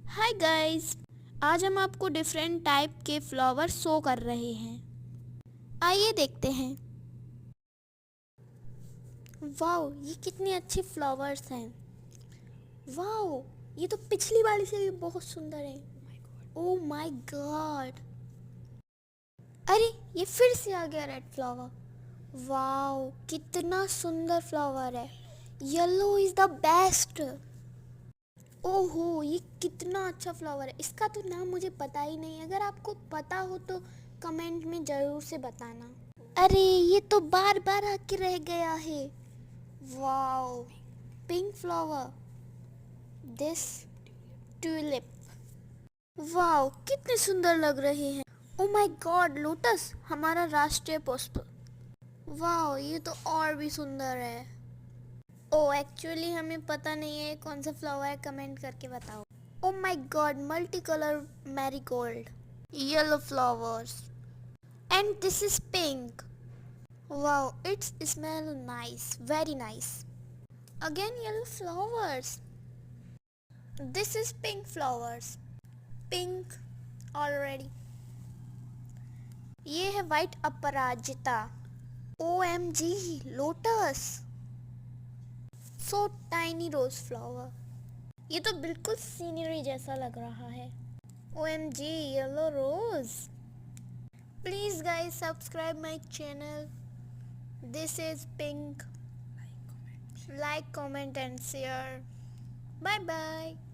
Hi guys, आज हम आपको डिफरेंट टाइप के फ्लावर शो कर रहे हैं। आइए देखते हैं। वाओ, ये कितने अच्छे फ्लावर्स हैं। वाओ, ये तो पिछली वाली से भी बहुत सुंदर है। Oh my God. अरे, ये फिर से आ गया रेड फ्लावर। वाओ, कितना सुंदर फ्लावर है। Yellow is the best. ओहो, ये कितना अच्छा फ्लावर है। इसका तो नाम मुझे पता ही नहीं। अगर आपको पता हो तो कमेंट में ज़रूर से बताना। अरे, ये तो बार बार आके रह गया है। Wow, pink flower, this tulip. Wow, कितने सुंदर लग रहे हैं। ओ माय गॉड, लोटस, हमारा राष्ट्रीय पुष्प। वाओ, ये तो और भी सुंदर है। ओ एक्चुअली हमें पता नहीं है कौन सा फ्लावर है, कमेंट करके बताओ। Oh my god, multicolor marigold, yellow flowers, and this is pink. Wow, it smells nice, very nice. Again yellow flowers. This is pink flowers. Pink already. ये है white अपराजिता. OMG, lotus. So tiny rose flower. ये तो बिल्कुल scenery जैसा लग रहा है. OMG, yellow rose. Please guys, subscribe my channel. This is pink. Like, comment and share. Bye bye.